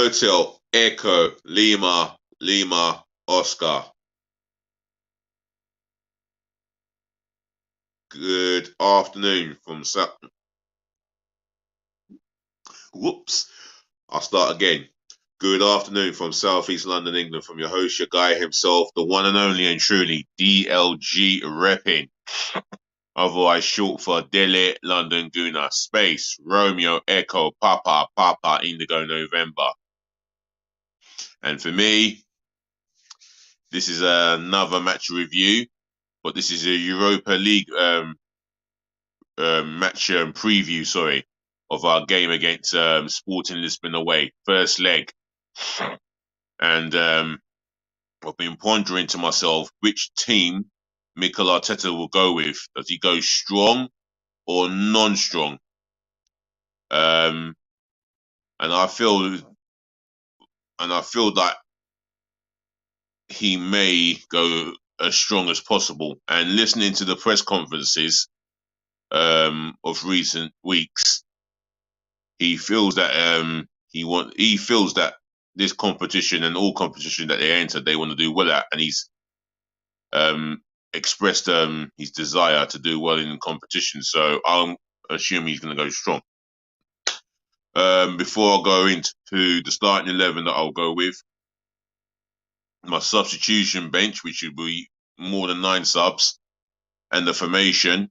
Hotel Echo Lima Lima Oscar. Good afternoon from Whoops. I'll start again. Good afternoon from Southeast London, England, from your host, your guy himself, the one and only and truly DLG repping. Otherwise short for Delhi London Guna Space Romeo Echo Papa Papa Indigo November. And for me, this is another match review, but this is a Europa League match preview, sorry, of our game against Sporting Lisbon away, first leg. And I've been pondering to myself which team Mikel Arteta will go with. Does he go strong or non-strong? And I feel that he may go as strong as possible. And listening to the press conferences of recent weeks, he feels that he feels that this competition and all competition that they enter, they want to do well at, and he's expressed his desire to do well in competition. So I'm assuming he's going to go strong. Before I go into the starting 11 that I'll go with, my substitution bench, which would be more than 9 subs, and the formation,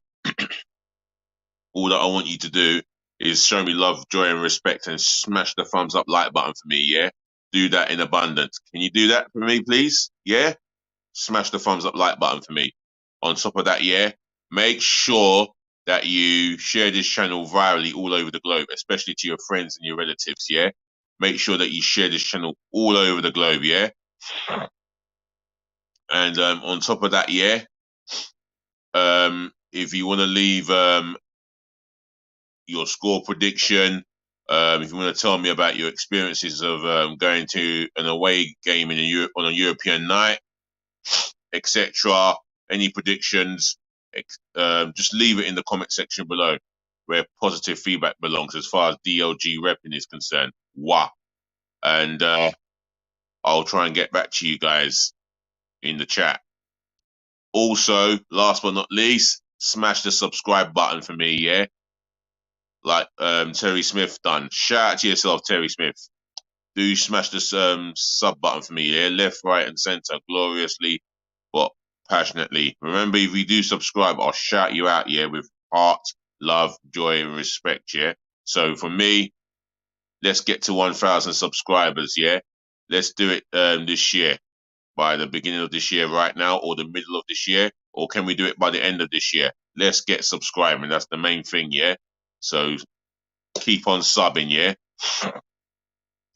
all that I want you to do is show me love, joy, and respect, and smash the thumbs up like button for me, yeah? Do that in abundance. Can you do that for me, please? Yeah? Smash the thumbs up like button for me. On top of that, yeah, make sure that you share this channel virally all over the globe, especially to your friends and your relatives, yeah? Make sure that you share this channel all over the globe, yeah? And on top of that, yeah, if you want to leave your score prediction, if you want to tell me about your experiences of going to an away game on a European night, etc., any predictions, just leave it in the comment section below, where positive feedback belongs as far as DLG repping is concerned. Wow. And I'll try and get back to you guys in the chat. Also, last but not least, smash the subscribe button for me, yeah? Like Terry Smith done. Shout out to yourself, Terry Smith. Do smash the sub button for me, yeah? Left, right, and center, gloriously, but passionately. Remember, if you do subscribe, I'll shout you out, yeah, with heart, love, joy, and respect, yeah? So for me, let's get to 1,000 subscribers, yeah? Let's do it this year, by the beginning of this year right now, or the middle of this year, or can we do it by the end of this year? Let's get subscribing. That's the main thing, yeah? So keep on subbing, yeah?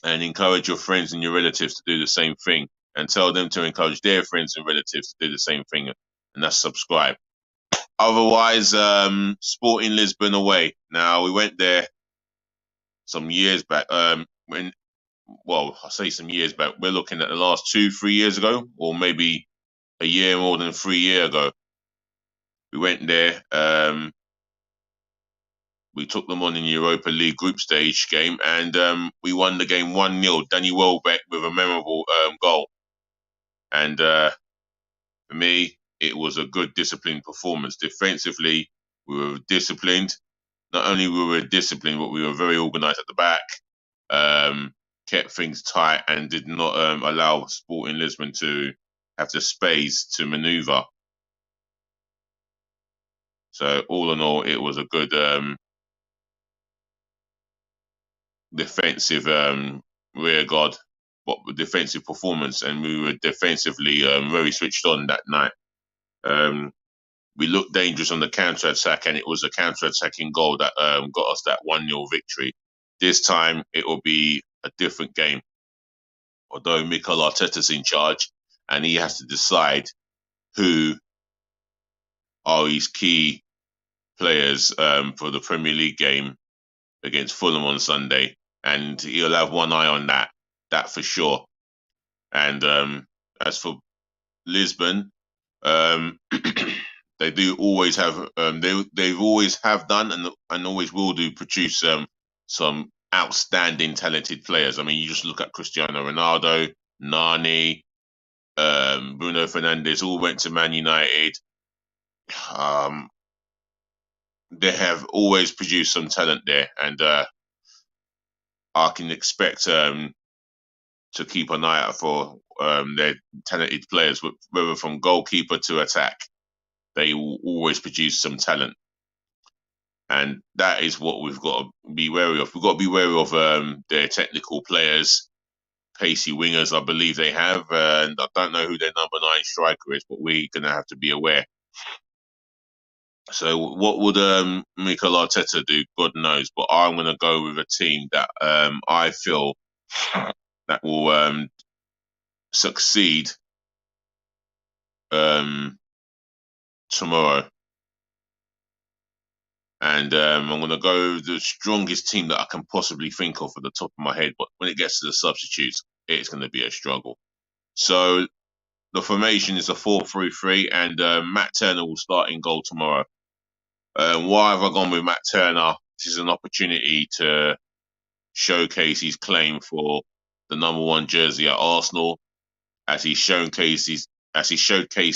And encourage your friends and your relatives to do the same thing, and tell them to encourage their friends and relatives to do the same thing, and that's subscribe. Otherwise, Sporting Lisbon away. Now, we went there some years back. I say some years back. We're looking at the last 2-3 years ago, or maybe a year more than 3 years ago. We went there. We took them on in the Europa League group stage game, and we won the game 1-0. Danny Welbeck with a memorable goal. And for me, it was a good disciplined performance. Defensively, we were disciplined. Not only were we disciplined, but we were very organised at the back, kept things tight, and did not allow Sporting Lisbon to have the space to manoeuvre. So all in all, it was a good defensive rear guard, but defensive performance, and we were defensively very switched on that night. We looked dangerous on the counter-attack, and it was a counter-attacking goal that got us that 1-0 victory. This time, it will be a different game. Although Mikel Arteta's in charge, and he has to decide who are his key players for the Premier League game against Fulham on Sunday. And he'll have one eye on that for sure. And as for Lisbon, they do always have they've always have done and always will do produce some outstanding, talented players. I mean, you just look at Cristiano Ronaldo, Nani, Bruno Fernandes, all went to Man United. Um, they have always produced some talent there, and I can expect to keep an eye out for their talented players, whether from goalkeeper to attack. They will always produce some talent, and that is what we've got to be wary of. We've got to be wary of their technical players, pacey wingers. I believe they have, and I don't know who their number 9 striker is, but we're gonna have to be aware. So, what would Mikel Arteta do? God knows, but I'm gonna go with a team that I feel that will succeed tomorrow. And I'm going to go with the strongest team that I can possibly think of at the top of my head. But when it gets to the substitutes, it's going to be a struggle. So the formation is a 4-3-3, and Matt Turner will start in goal tomorrow. Why have I gone with Matt Turner? This is an opportunity to showcase his claim for the number 1 jersey at Arsenal, as he showcased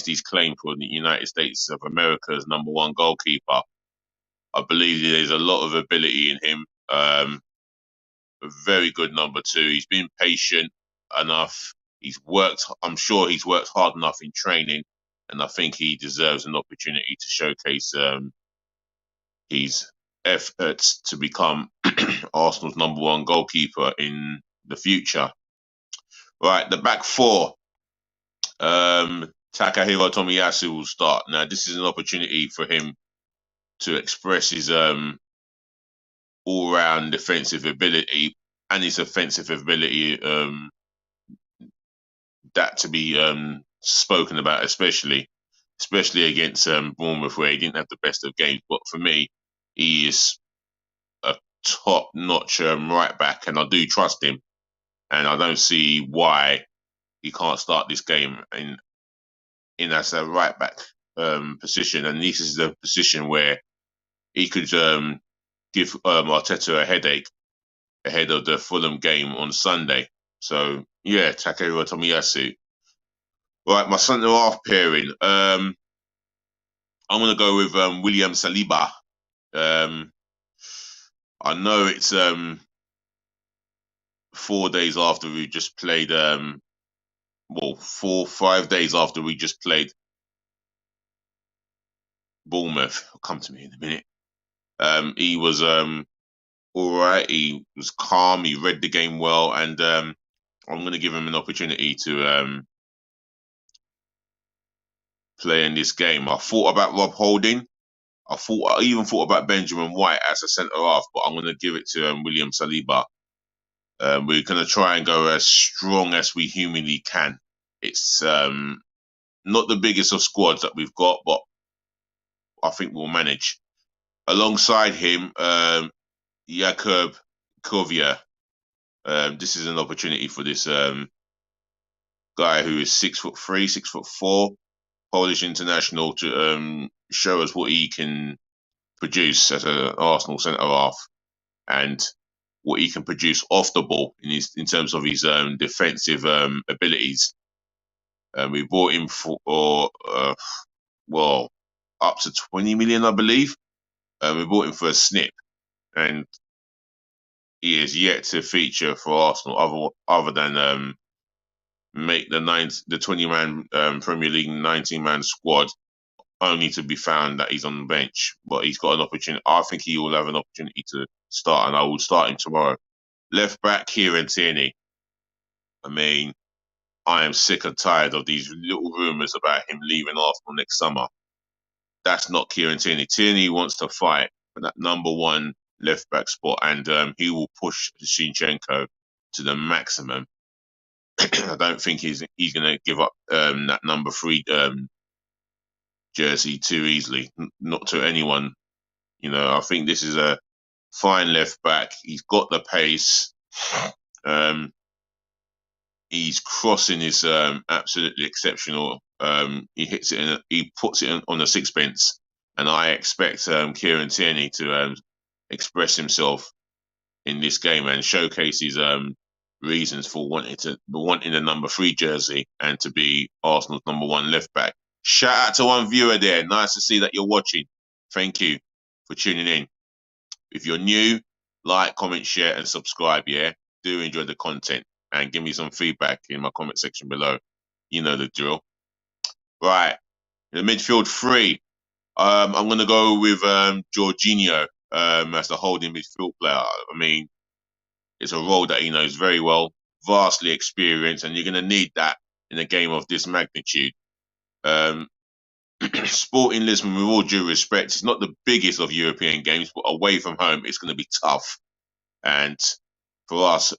his claim for the United States of America's number 1 goalkeeper. I believe there's a lot of ability in him. A very good number 2. He's been patient enough. I'm sure he's worked hard enough in training, and I think he deserves an opportunity to showcase his efforts to become Arsenal's number 1 goalkeeper in the future. Right, the back 4. Takahiro Tomiyasu will start. Now, this is an opportunity for him to express his all-round defensive ability and his offensive ability, that to be spoken about, especially against Bournemouth, where he didn't have the best of games. But for me, he is a top-notch right back, and I do trust him. And I don't see why he can't start this game in as a right back position. And this is the position where he could give Arteta a headache ahead of the Fulham game on Sunday. So yeah, Takehiro Tomiyasu. Right, my centre half pairing. I'm gonna go with William Saliba. I know it's 4 days after we just played. 5 days after we just played Bournemouth. It'll come to me in a minute. He was all right. He was calm. He read the game well, and I'm going to give him an opportunity to play in this game. I thought about Rob Holding. I even thought about Benjamin White as a centre half, but I'm going to give it to William Saliba. We're going to try and go as strong as we humanly can. It's not the biggest of squads that we've got, but I think we'll manage. Alongside him, Jakub Kovia. This is an opportunity for this guy who is 6'3", 6'4", Polish international, to show us what he can produce as an Arsenal centre half, and what he can produce off the ball in terms of his defensive abilities. We bought him for up to 20 million, I believe. We bought him for a snip, and he is yet to feature for Arsenal other than make the 20-man Premier League 19-man squad, only to be found that he's on the bench. But he's got an opportunity. I think he will have an opportunity to start, and I will start him tomorrow. Left back, Kieran Tierney. I mean, I am sick and tired of these little rumours about him leaving Arsenal next summer. That's not Kieran Tierney. Tierney wants to fight for that number 1 left back spot, and he will push Zinchenko to the maximum. I don't think he's going to give up that number 3 jersey too easily, not to anyone. I think this is a fine left back. He's got the pace. His crossing is absolutely exceptional. He hits it he puts it on the sixpence, and I expect Kieran Tierney to express himself in this game and showcase his reasons for wanting the number 3 jersey and to be Arsenal's number 1 left back. Shout out to one viewer there. Nice to see that you're watching. Thank you for tuning in. If you're new, like, comment, share, and subscribe. Yeah, do enjoy the content and give me some feedback in my comment section below. You know the drill. Right, the midfield 3. I'm going to go with Jorginho as the holding midfield player. I mean, it's a role that he knows very well, vastly experienced, and you're going to need that in a game of this magnitude. Sporting Lisbon, with all due respect, it's not the biggest of European games, but away from home, it's going to be tough. And for us,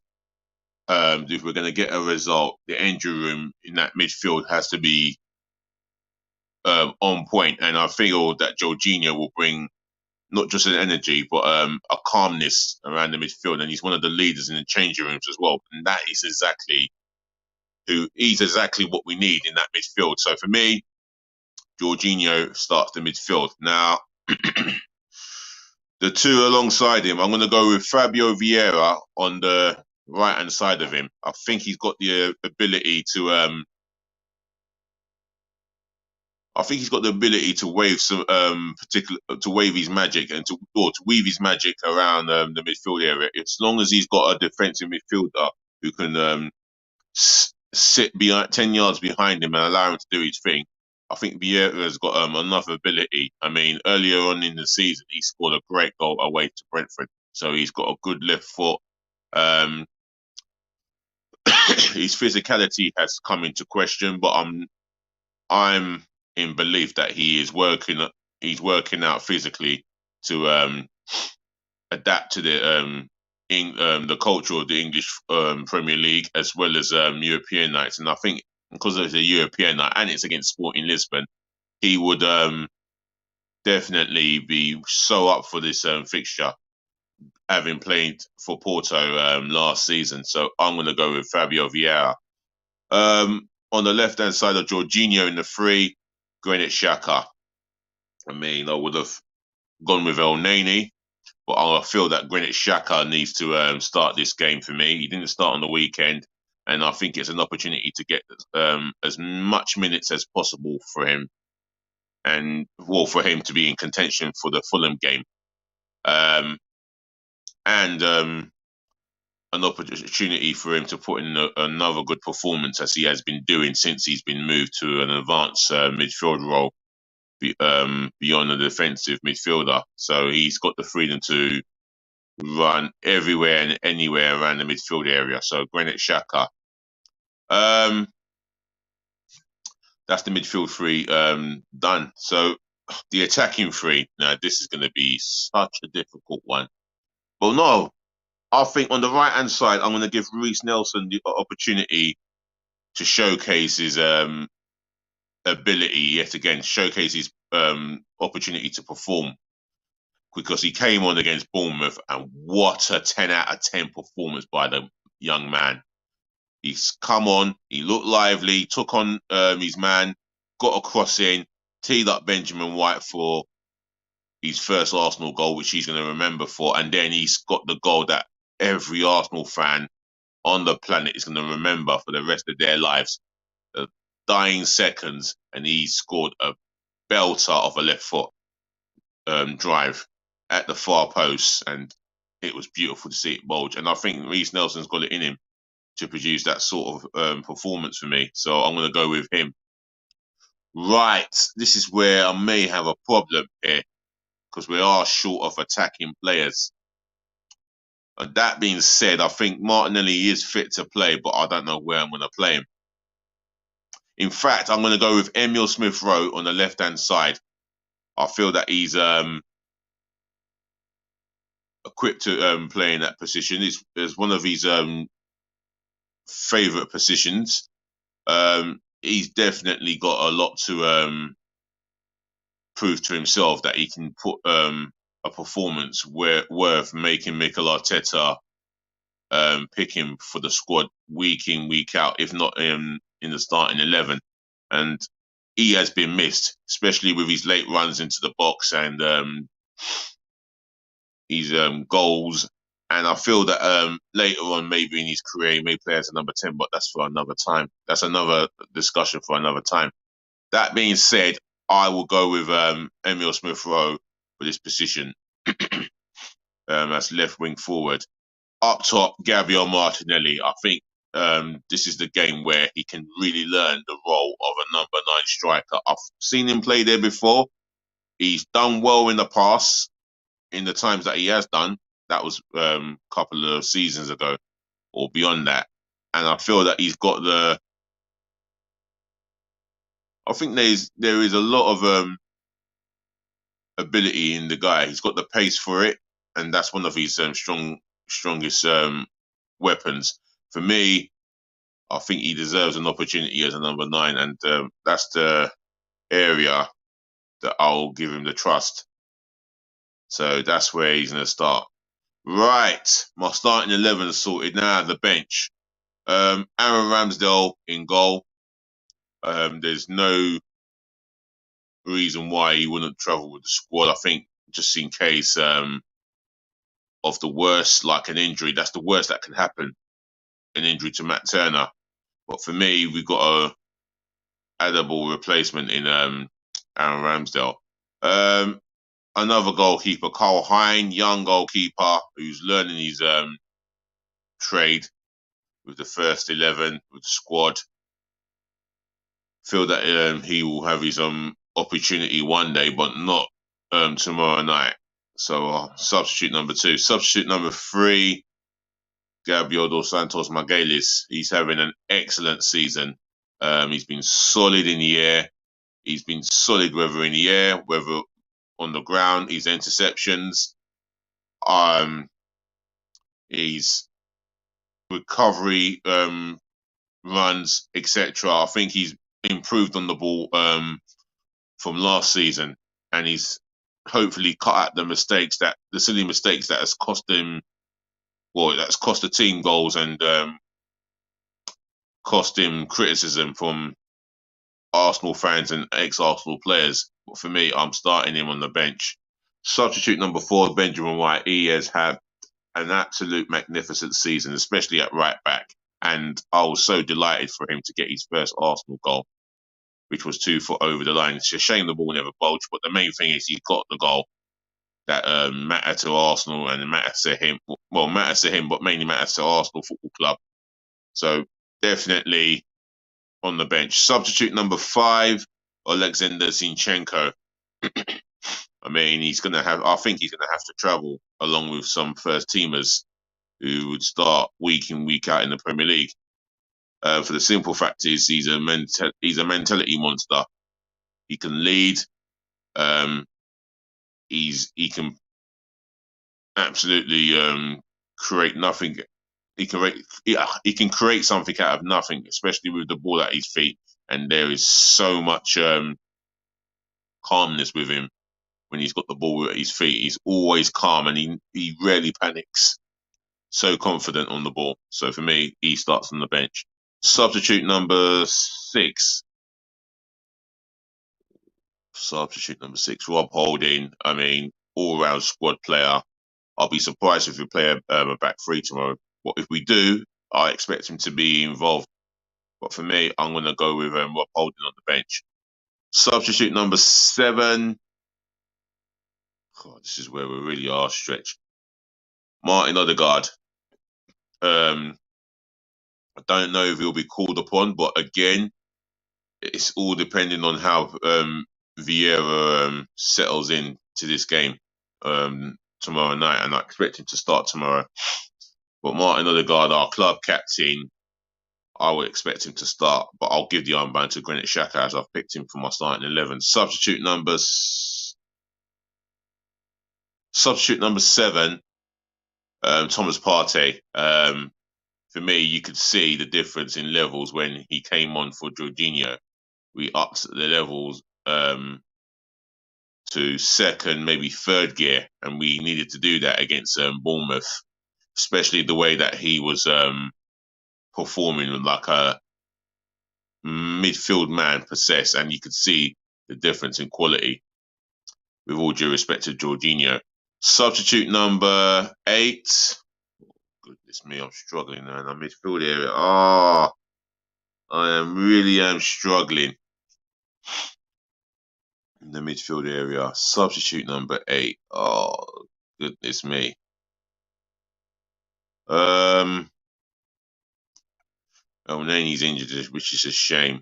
if we're going to get a result, the injury room in that midfield has to be on point. And I feel that Jorginho will bring not just an energy, but a calmness around the midfield. And he's one of the leaders in the changing rooms as well. And that is exactly what we need in that midfield. So for me, Jorginho starts the midfield. Now, the two alongside him, I'm going to go with Fabio Vieira on the right-hand side of him. I think he's got the ability to wave some to wave his magic and to weave his magic around the midfield area. As long as he's got a defensive midfielder who can sit behind 10 yards behind him and allow him to do his thing, I think Vieira's got enough ability. I mean, earlier on in the season, he scored a great goal away to Brentford, so he's got a good left foot. His physicality has come into question, but I'm in belief that he's working out physically to adapt to the culture of the English Premier League as well as European nights. And I think because it's a European night and it's against Sporting Lisbon, he would definitely be so up for this fixture, having played for Porto last season. So I'm going to go with Fabio Vieira. On the left-hand side of Jorginho in the 3, Granit Xhaka. I mean, I would have gone with Elneny, but I feel that Granit Xhaka needs to start this game for me. He didn't start on the weekend, and I think it's an opportunity to get as much minutes as possible for him, and for him to be in contention for the Fulham game. And an opportunity for him to put in another good performance as he has been doing since he's been moved to an advanced midfield role beyond the defensive midfielder. So he's got the freedom to run everywhere and anywhere around the midfield area. So Granit Xhaka. That's the midfield 3 done. So the attacking 3. Now, this is going to be such a difficult one. Well, no. I think on the right-hand side, I'm going to give Reiss Nelson the opportunity to showcase his ability yet again, showcase his opportunity to perform, because he came on against Bournemouth and what a 10 out of 10 performance by the young man. He's come on, he looked lively, took on his man, got a cross in, teed up Benjamin White for his first Arsenal goal, which he's going to remember for, and then he's got the goal that every Arsenal fan on the planet is going to remember for the rest of their lives. The dying seconds, and he scored a belter of a left foot drive at the far post, and it was beautiful to see it bulge. And I think Reiss Nelson's got it in him to produce that sort of performance for me. So I'm going to go with him. Right, this is where I may have a problem here, because we are short of attacking players. That being said, I think Martinelli is fit to play, but I don't know where I'm going to play him. In fact, I'm going to go with Emile Smith-Rowe on the left-hand side. I feel that he's equipped to play in that position. It's one of his favourite positions. He's definitely got a lot to prove to himself that he can put a performance worth making Mikel Arteta pick him for the squad week in, week out, if not in the starting 11. And he has been missed, especially with his late runs into the box and his goals And I feel that later on, maybe in his career, he may play as a number 10, but that's for another time. That's another discussion for another time. That being said, I will go with Emil Smith Rowe for this position as left wing forward. Up top, Gabriel Martinelli. I think this is the game where he can really learn the role of a number 9 striker. I've seen him play there before. He's done well in the past, in the times that he has done. That was a couple of seasons ago or beyond that. And I feel that he's got the. I think there is a lot of ability in the guy. He's got the pace for it, and that's one of his strongest weapons. For me, I think he deserves an opportunity as a number 9, and that's the area that I'll give him the trust. So that's where he's going to start. Right, my starting 11 is sorted now. The bench, Aaron Ramsdale in goal. There's no reason why he wouldn't travel with the squad. I think just in case of the worst, like an injury, that's the worst that can happen, an injury to Matt Turner. But for me, we've got a addable replacement in Aaron Ramsdale. Another goalkeeper, Carl Hein, young goalkeeper who's learning his trade with the first 11, with the squad. Feel that he will have his opportunity one day, but not tomorrow night. So substitute number 2. Substitute number 3, Gabriel dos Santos Magalhães. He's having an excellent season. He's been solid in the air. He's been solid whether in the air, whether on the ground. His interceptions, his recovery runs, etc. I think he's improved on the ball from last season, and he's hopefully cut out the silly mistakes that has cost him. Well, that's cost the team goals and cost him criticism from Arsenal fans and ex-Arsenal players. But for me, I'm starting him on the bench. Substitute number 4, Benjamin White. He has had an absolute magnificent season, especially at right back. And I was so delighted for him to get his first Arsenal goal, which was 2 foot over the line. It's a shame the ball never bulged, but the main thing is he got the goal that mattered to Arsenal and matters to him. Well, matters to him, but mainly matters to Arsenal Football Club. So definitely on the bench. Substitute number 5, Alexander Zinchenko. I mean, I think he's gonna have to travel along with some first teamers who would start week in, week out in the Premier League. For the simple fact is, he's a mentality monster. He can lead. He can absolutely create nothing. He can create something out of nothing, especially with the ball at his feet. And there is so much calmness with him when he's got the ball at his feet. He's always calm and he rarely panics. So confident on the ball. So for me, he starts on the bench. Substitute number 6. Rob Holding. I mean, all-round squad player. I'll be surprised if we play a back 3 tomorrow. But if we do, I expect him to be involved. But for me, I'm going to go with Rob Holding on the bench. Substitute number 7. God, this is where we really are stretched. Martin Odegaard. I don't know if he'll be called upon, but again, it's all depending on how Vieira settles in to this game tomorrow night, and I expect him to start tomorrow. But Martin Odegaard, our club captain, I would expect him to start, but I'll give the armband to Granit Xhaka as I've picked him for my starting 11. Substitute number 7, Thomas Partey. For me, you could see the difference in levels when he came on for Jorginho. We upped the levels to second, maybe third gear, and we needed to do that against Bournemouth, especially the way that he was performing like a midfield man possessed, and you could see the difference in quality, with all due respect to Jorginho. Substitute number 8, Goodness me, I'm struggling now in the midfield area. Oh, I am struggling in the midfield area. Substitute number 8. Oh, goodness me. Elneny's injured, which is a shame.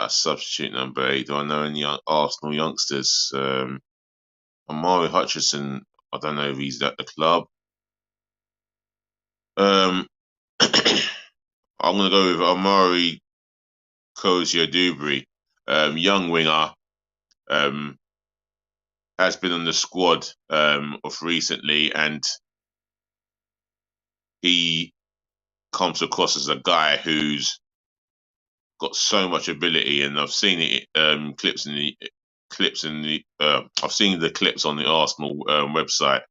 Substitute number 8. Do I know any Arsenal youngsters? Omari Hutchinson, I don't know if he's at the club. I'm going to go with Omari Kozia-Dubry, young winger, has been on the squad of recently, and he comes across as a guy who's got so much ability, and I've seen it I've seen the clips on the Arsenal website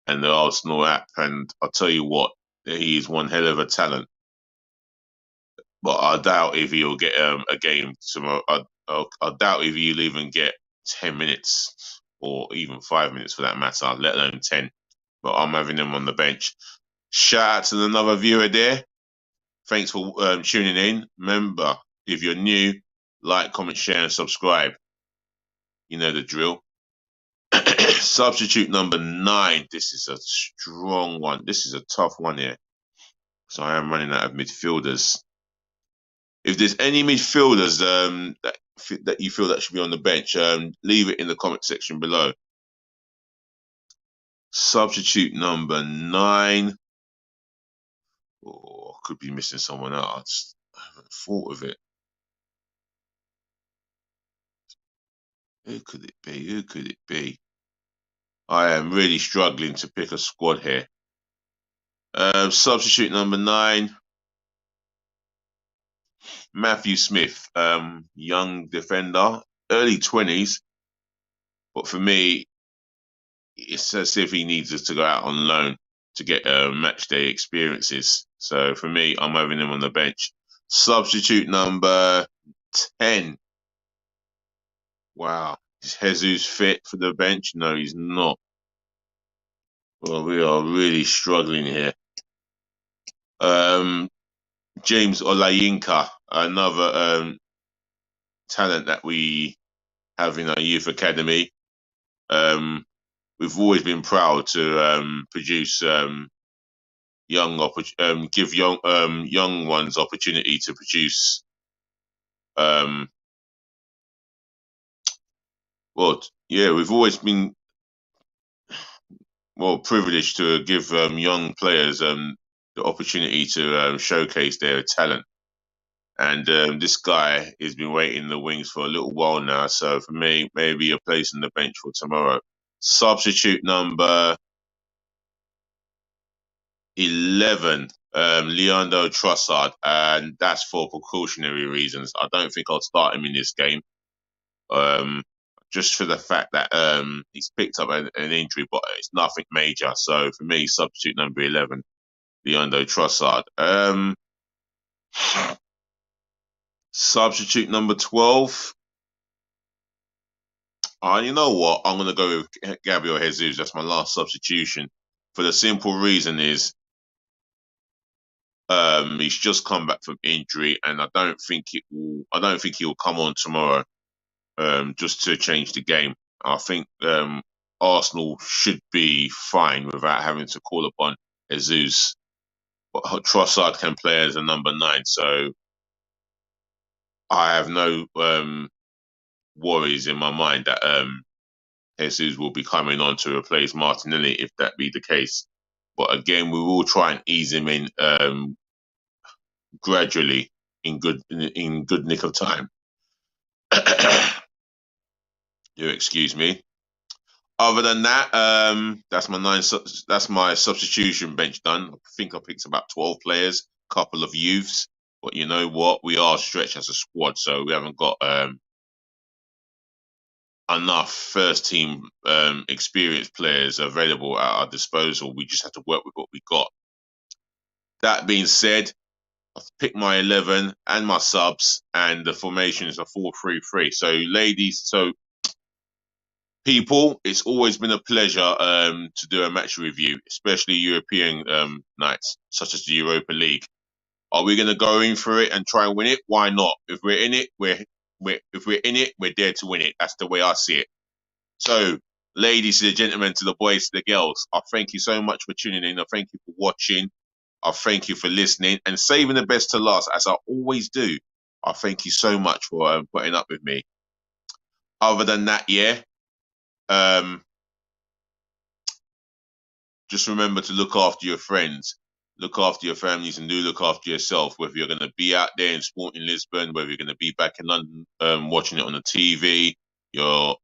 and the Arsenal app, and I'll tell you what, he is one hell of a talent. But I doubt if he'll get a game tomorrow. I doubt if he'll even get 10 minutes or even 5 minutes for that matter, let alone 10. But I'm having him on the bench. Shout out to another viewer there. Thanks for tuning in. Remember, if you're new, like, comment, share, and subscribe. You know the drill. Substitute number 9. This is a strong one. This is a tough one here. So I am running out of midfielders. If there's any midfielders that you feel that should be on the bench, leave it in the comment section below. Substitute number 9. Oh, I could be missing someone else. I haven't thought of it. Who could it be? Who could it be? I am really struggling to pick a squad here. Substitute number 9. Matthew Smith, young defender, early 20s. But for me, it's as if he needs us to go out on loan to get match day experiences. So for me, I'm having him on the bench. Substitute number 10. Wow. Is Jesus fit for the bench? No, he's not. Well, we are really struggling here. James Olayinka, another talent that we have in our youth academy. We've always been proud to produce give young ones opportunity to produce. We've always been privileged to give young players the opportunity to showcase their talent. And this guy has been waiting in the wings for a little while now. So for me, maybe a place on the bench for tomorrow. Substitute number 11, Leandro Trossard, and that's for precautionary reasons. I don't think I'll start him in this game, just for the fact that he's picked up an injury, but it's nothing major. So for me, substitute number 11, Leandro Trossard. Substitute number 12. You know what? I'm going to go with Gabriel Jesus. That's my last substitution. For the simple reason is he's just come back from injury, and I don't think he'll come on tomorrow just to change the game. I think Arsenal should be fine without having to call upon Jesus. But Trossard can play as a number 9, so I have no worries in my mind that Jesus will be coming on to replace Martinelli if that be the case. But again, we will try and ease him in gradually in good nick of time. Do excuse me. Other than that, that's my substitution bench done. I think I picked about 12 players, couple of youths. But you know what? We are stretched as a squad, so we haven't got enough first team experienced players available at our disposal. We just have to work with what we got. That being said, I've picked my 11 and my subs, and the formation is a 4-3-3. So, ladies, People, it's always been a pleasure to do a match review, especially European nights, such as the Europa League. Are we going to go in for it and try and win it? Why not? If we're in it, we're in it. We're there to win it. That's the way I see it. So, ladies to the gentlemen, to the boys, to the girls, I thank you so much for tuning in. I thank you for watching. I thank you for listening and saving the best to last, as I always do. I thank you so much for putting up with me. Other than that, yeah, um, just remember to look after your friends, look after your families, and do look after yourself. Whether you're going to be out there in Sporting Lisbon, whether you're going to be back in London watching it on the TV, your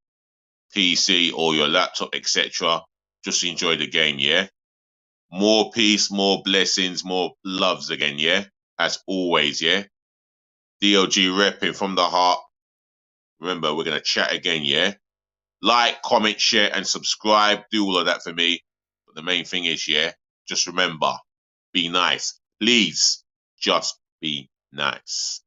PC or your laptop, etc. Just enjoy the game, yeah? More peace, more blessings, more loves again, yeah? As always, yeah? DLG repping from the heart. Remember, we're going to chat again, yeah? Like, comment, share, and subscribe. Do all of that for me. But the main thing is, yeah, just remember, be nice. Please, just be nice.